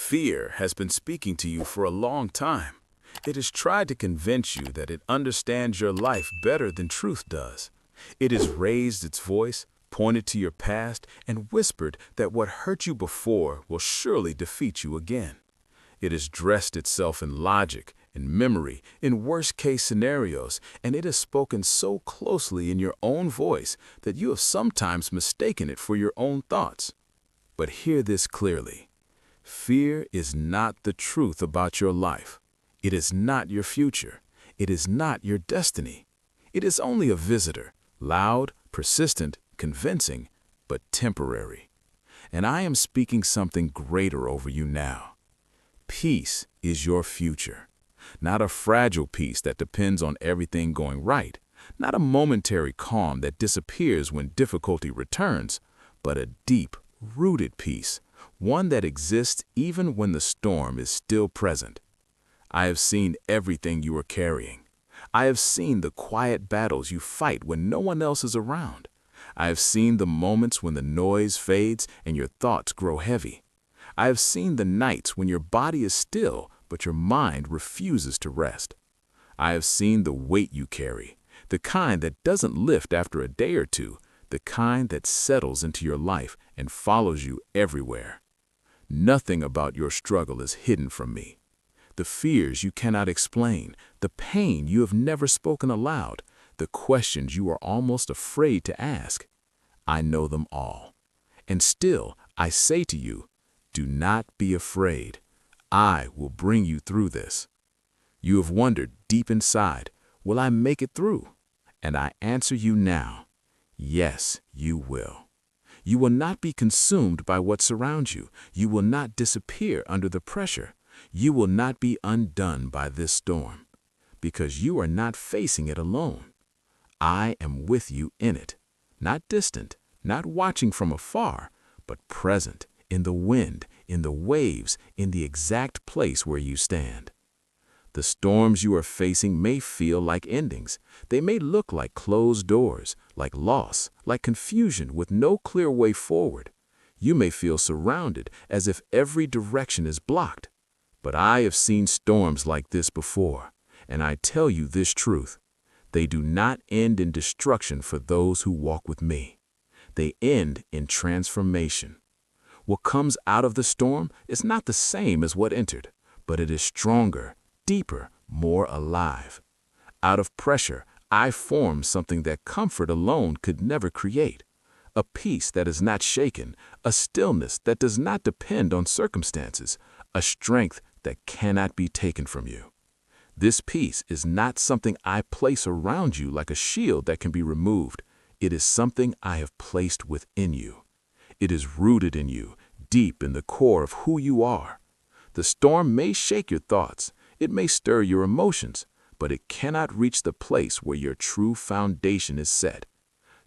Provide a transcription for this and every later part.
Fear has been speaking to you for a long time. It has tried to convince you that it understands your life better than truth does. It has raised its voice, pointed to your past, and whispered that what hurt you before will surely defeat you again. It has dressed itself in logic, in memory, in worst-case scenarios, and it has spoken so closely in your own voice that you have sometimes mistaken it for your own thoughts. But hear this clearly. Fear is not the truth about your life. It is not your future. It is not your destiny. It is only a visitor, loud, persistent, convincing, but temporary. And I am speaking something greater over you now. Peace is your future. Not a fragile peace that depends on everything going right, not a momentary calm that disappears when difficulty returns, but a deep, rooted peace, one that exists even when the storm is still present. I have seen everything you are carrying. I have seen the quiet battles you fight when no one else is around. I have seen the moments when the noise fades and your thoughts grow heavy. I have seen the nights when your body is still, but your mind refuses to rest. I have seen the weight you carry, the kind that doesn't lift after a day or two, the kind that settles into your life and follows you everywhere. Nothing about your struggle is hidden from me. The fears you cannot explain, the pain you have never spoken aloud, the questions you are almost afraid to ask, I know them all. And still, I say to you, do not be afraid. I will bring you through this. You have wondered deep inside, will I make it through? And I answer you now, yes, you will. You will not be consumed by what surrounds you. You will not disappear under the pressure. You will not be undone by this storm, because you are not facing it alone. I am with you in it, not distant, not watching from afar, but present in the wind, in the waves, in the exact place where you stand. The storms you are facing may feel like endings. They may look like closed doors, like loss, like confusion with no clear way forward. You may feel surrounded as if every direction is blocked. But I have seen storms like this before, and I tell you this truth. They do not end in destruction for those who walk with me. They end in transformation. What comes out of the storm is not the same as what entered, but it is stronger, deeper, more alive. Out of pressure, I form something that comfort alone could never create. A peace that is not shaken, a stillness that does not depend on circumstances, a strength that cannot be taken from you. This peace is not something I place around you like a shield that can be removed. It is something I have placed within you. It is rooted in you, deep in the core of who you are. The storm may shake your thoughts, it may stir your emotions, but it cannot reach the place where your true foundation is set.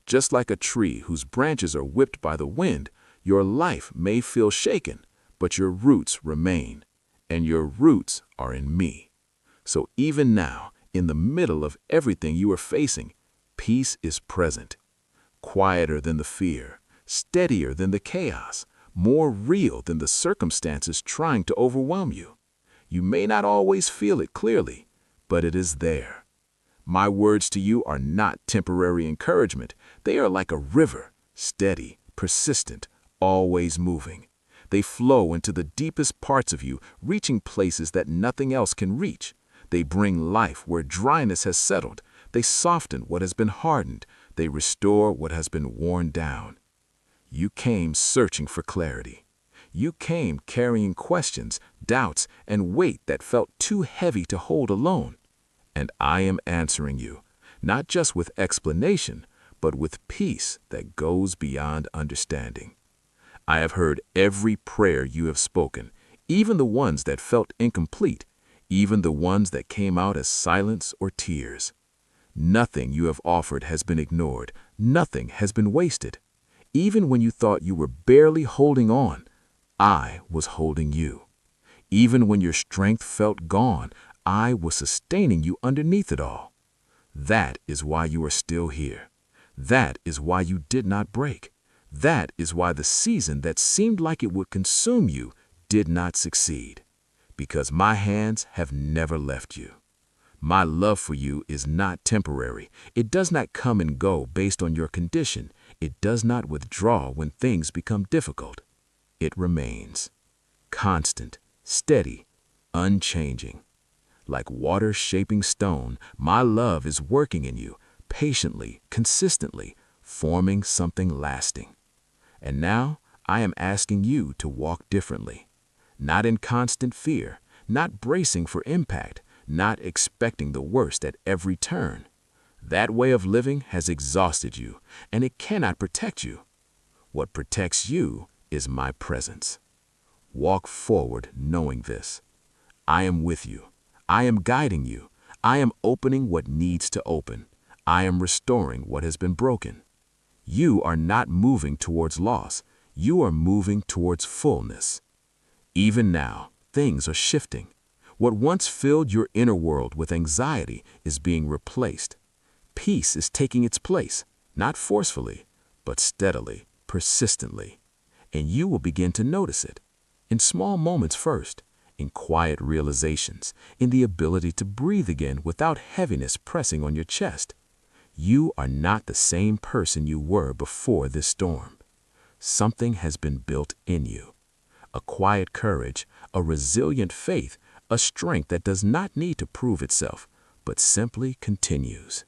Just like a tree whose branches are whipped by the wind, your life may feel shaken, but your roots remain, and your roots are in me. So even now, in the middle of everything you are facing, peace is present, quieter than the fear, steadier than the chaos, more real than the circumstances trying to overwhelm you. You may not always feel it clearly, but it is there. My words to you are not temporary encouragement. They are like a river, steady, persistent, always moving. They flow into the deepest parts of you, reaching places that nothing else can reach. They bring life where dryness has settled. They soften what has been hardened. They restore what has been worn down. You came searching for clarity. You came carrying questions, doubts, and weight that felt too heavy to hold alone. And I am answering you, not just with explanation, but with peace that goes beyond understanding. I have heard every prayer you have spoken, even the ones that felt incomplete, even the ones that came out as silence or tears. Nothing you have offered has been ignored. Nothing has been wasted. Even when you thought you were barely holding on, I was holding you. Even when your strength felt gone, I was sustaining you underneath it all. That is why you are still here. That is why you did not break. That is why the season that seemed like it would consume you did not succeed, because my hands have never left you. My love for you is not temporary. It does not come and go based on your condition. It does not withdraw when things become difficult. It remains constant, steady, unchanging. Like water shaping stone, my love is working in you, patiently, consistently, forming something lasting. And now I am asking you to walk differently, not in constant fear, not bracing for impact, not expecting the worst at every turn. That way of living has exhausted you, and it cannot protect you. What protects you is my presence. Walk forward knowing this. I am with you. I am guiding you. I am opening what needs to open. I am restoring what has been broken. You are not moving towards loss. You are moving towards fullness. Even now, things are shifting. What once filled your inner world with anxiety is being replaced. Peace is taking its place, not forcefully, but steadily, persistently. And you will begin to notice it. In small moments first, in quiet realizations, in the ability to breathe again without heaviness pressing on your chest. You are not the same person you were before this storm. Something has been built in you. A quiet courage, a resilient faith, a strength that does not need to prove itself, but simply continues.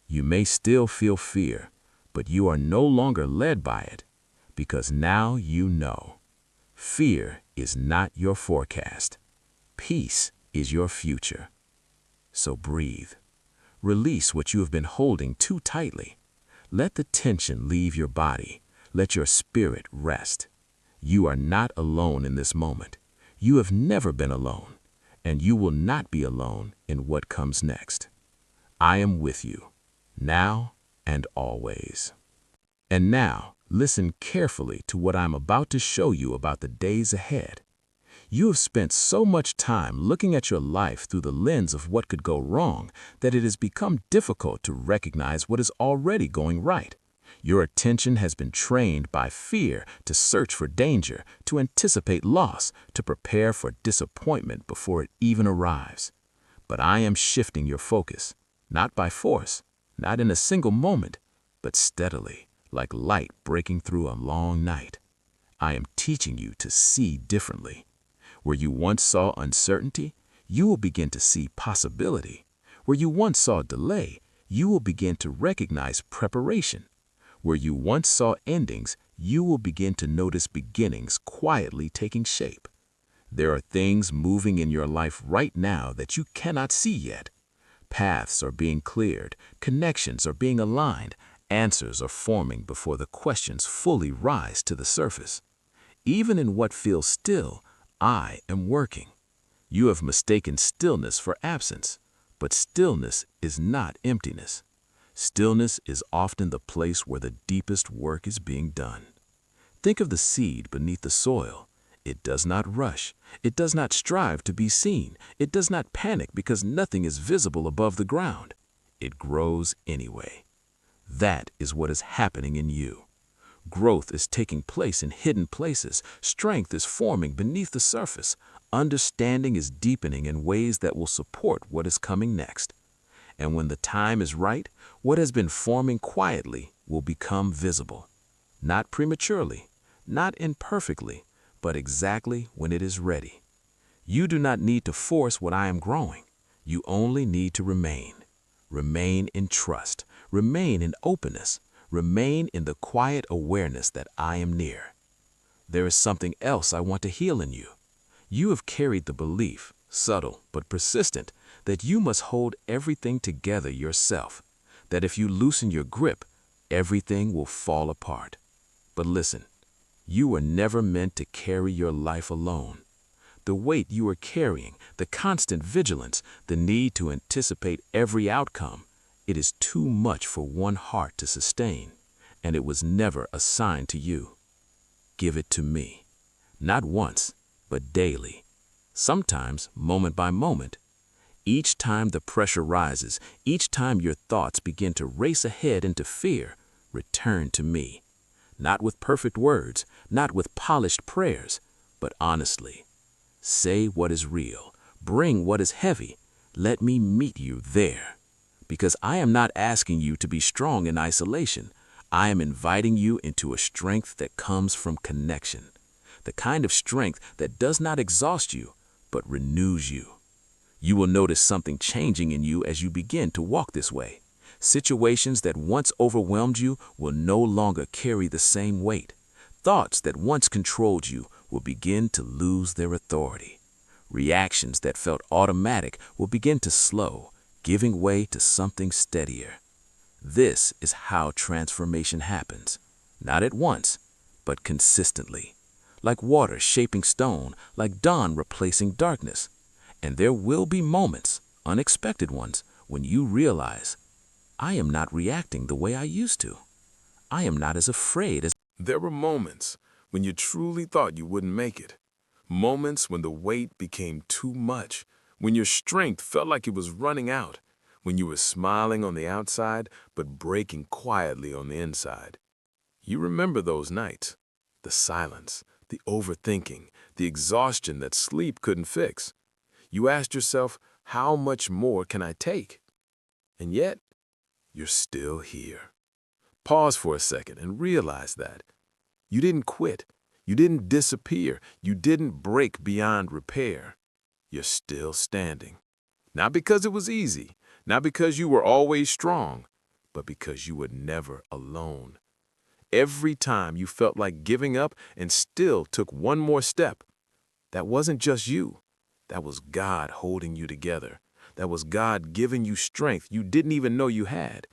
You may still feel fear, but you are no longer led by it, because now you know. Fear is not your forecast. Peace is your future. So breathe. Release what you have been holding too tightly. Let the tension leave your body. Let your spirit rest. You are not alone in this moment. You have never been alone, and you will not be alone in what comes next. I am with you, now and always. And now, listen carefully to what I'm about to show you about the days ahead. You have spent so much time looking at your life through the lens of what could go wrong that it has become difficult to recognize what is already going right. Your attention has been trained by fear to search for danger, to anticipate loss, to prepare for disappointment before it even arrives. But I am shifting your focus, not by force, not in a single moment, but steadily, like light breaking through a long night. I am teaching you to see differently. Where you once saw uncertainty, you will begin to see possibility. Where you once saw delay, you will begin to recognize preparation. Where you once saw endings, you will begin to notice beginnings quietly taking shape. There are things moving in your life right now that you cannot see yet. Paths are being cleared, connections are being aligned, answers are forming before the questions fully rise to the surface. Even in what feels still, I am working. You have mistaken stillness for absence, but stillness is not emptiness. Stillness is often the place where the deepest work is being done. Think of the seed beneath the soil. It does not rush. It does not strive to be seen. It does not panic because nothing is visible above the ground. It grows anyway. That is what is happening in you. Growth is taking place in hidden places. Strength is forming beneath the surface. Understanding is deepening in ways that will support what is coming next. And when the time is right, what has been forming quietly will become visible. Not prematurely, not imperfectly, but exactly when it is ready. You do not need to force what I am growing. You only need to remain. Remain in trust. Remain in openness. Remain in the quiet awareness that I am near. There is something else I want to heal in you. You have carried the belief, subtle but persistent, that you must hold everything together yourself, that if you loosen your grip, everything will fall apart. But listen, you were never meant to carry your life alone. The weight you are carrying, the constant vigilance, the need to anticipate every outcome, it is too much for one heart to sustain, and it was never assigned to you. Give it to me, not once, but daily, sometimes moment by moment. Each time the pressure rises, each time your thoughts begin to race ahead into fear, return to me. Not with perfect words, not with polished prayers, but honestly. Say what is real. Bring what is heavy. Let me meet you there. Because I am not asking you to be strong in isolation. I am inviting you into a strength that comes from connection. The kind of strength that does not exhaust you, but renews you. You will notice something changing in you as you begin to walk this way. Situations that once overwhelmed you will no longer carry the same weight. Thoughts that once controlled you will begin to lose their authority. Reactions that felt automatic will begin to slow, giving way to something steadier. This is how transformation happens, not at once, but consistently. Like water shaping stone, like dawn replacing darkness. And there will be moments, unexpected ones, when you realize, I am not reacting the way I used to. I am not as afraid as There were moments when you truly thought you wouldn't make it. Moments when the weight became too much, when your strength felt like it was running out, when you were smiling on the outside but breaking quietly on the inside. You remember those nights, the silence, the overthinking, the exhaustion that sleep couldn't fix. You asked yourself, how much more can I take? And yet, you're still here. Pause for a second and realize that. You didn't quit. You didn't disappear. You didn't break beyond repair. You're still standing. Not because it was easy, not because you were always strong, but because you were never alone. Every time you felt like giving up and still took one more step, that wasn't just you. That was God holding you together. That was God giving you strength you didn't even know you had.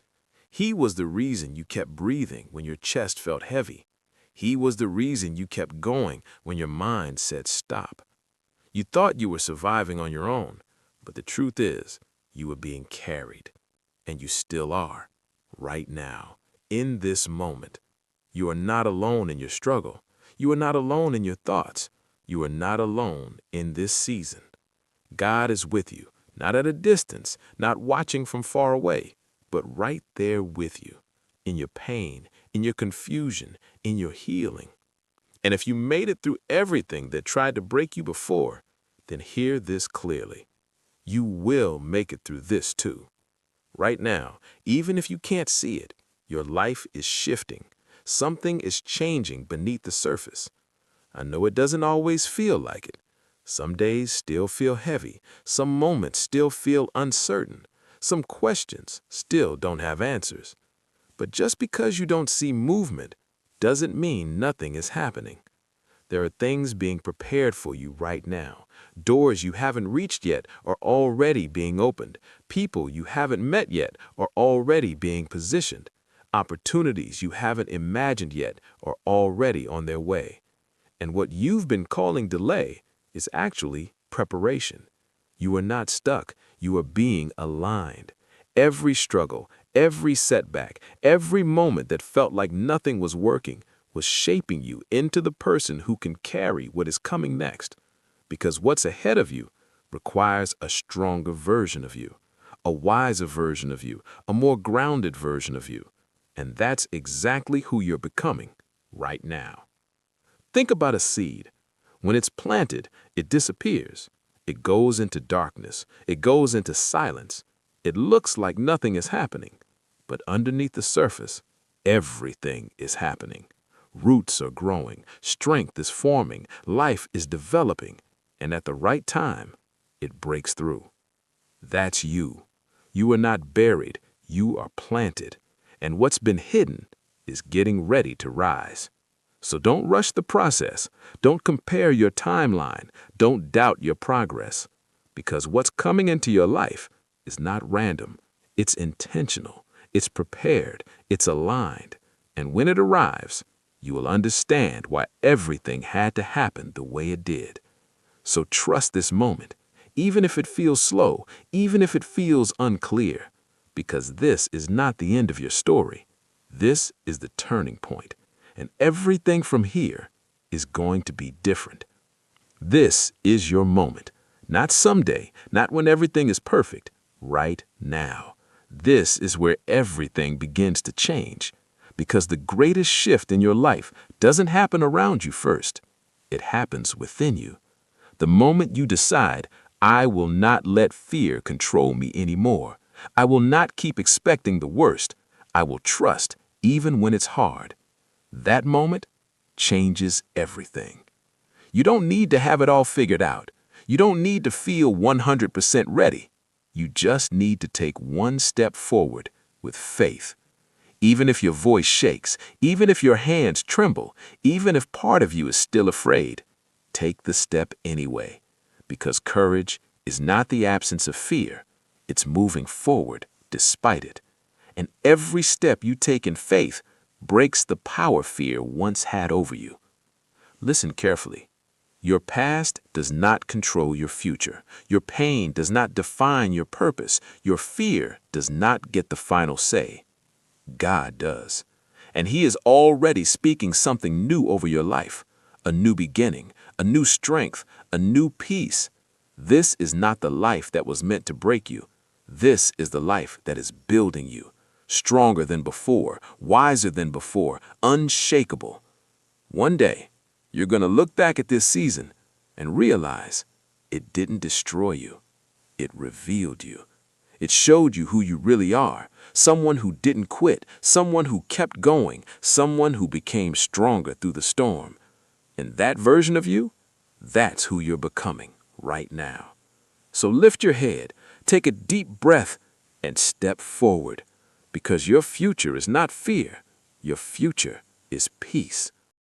He was the reason you kept breathing when your chest felt heavy. He was the reason you kept going when your mind said stop. You thought you were surviving on your own, but the truth is, you were being carried. And you still are, right now, in this moment. You are not alone in your struggle. You are not alone in your thoughts. You are not alone in this season. God is with you, not at a distance, not watching from far away, but right there with you, in your pain, in your confusion, in your healing. And if you made it through everything that tried to break you before, then hear this clearly. You will make it through this too. Right now, even if you can't see it, your life is shifting. Something is changing beneath the surface. I know it doesn't always feel like it. Some days still feel heavy. Some moments still feel uncertain. Some questions still don't have answers. But just because you don't see movement doesn't mean nothing is happening. There are things being prepared for you right now. Doors you haven't reached yet are already being opened. People you haven't met yet are already being positioned. Opportunities you haven't imagined yet are already on their way. And what you've been calling delay is actually preparation. You are not stuck. You are being aligned. Every struggle, every setback, every moment that felt like nothing was working was shaping you into the person who can carry what is coming next. Because what's ahead of you requires a stronger version of you, a wiser version of you, a more grounded version of you. And that's exactly who you're becoming right now. Think about a seed. When it's planted, it disappears. It goes into darkness. It goes into silence. It looks like nothing is happening. But underneath the surface, everything is happening. Roots are growing. Strength is forming. Life is developing. And at the right time, it breaks through. That's you. You are not buried. You are planted. And what's been hidden is getting ready to rise. So don't rush the process. Don't compare your timeline. Don't doubt your progress. Because what's coming into your life is not random. It's intentional. It's prepared. It's aligned. And when it arrives, you will understand why everything had to happen the way it did. So trust this moment, even if it feels slow, even if it feels unclear, because this is not the end of your story. This is the turning point. And everything from here is going to be different. This is your moment. Not someday, not when everything is perfect, right now. This is where everything begins to change. Because the greatest shift in your life doesn't happen around you first. It happens within you. The moment you decide, I will not let fear control me anymore. I will not keep expecting the worst. I will trust even when it's hard. That moment changes everything. You don't need to have it all figured out. You don't need to feel 100% ready. You just need to take one step forward with faith. Even if your voice shakes, even if your hands tremble, even if part of you is still afraid, take the step anyway. Because courage is not the absence of fear, it's moving forward despite it. And every step you take in faith breaks the power fear once had over you. Listen carefully. Your past does not control your future. Your pain does not define your purpose. Your fear does not get the final say. God does. And He is already speaking something new over your life. A new beginning, a new strength, a new peace. This is not the life that was meant to break you. This is the life that is building you. Stronger than before, wiser than before, unshakable. One day, you're going to look back at this season and realize it didn't destroy you. It revealed you. It showed you who you really are, someone who didn't quit, someone who kept going, someone who became stronger through the storm. And that version of you, that's who you're becoming right now. So lift your head, take a deep breath, and step forward, because your future is not fear. Your future is peace.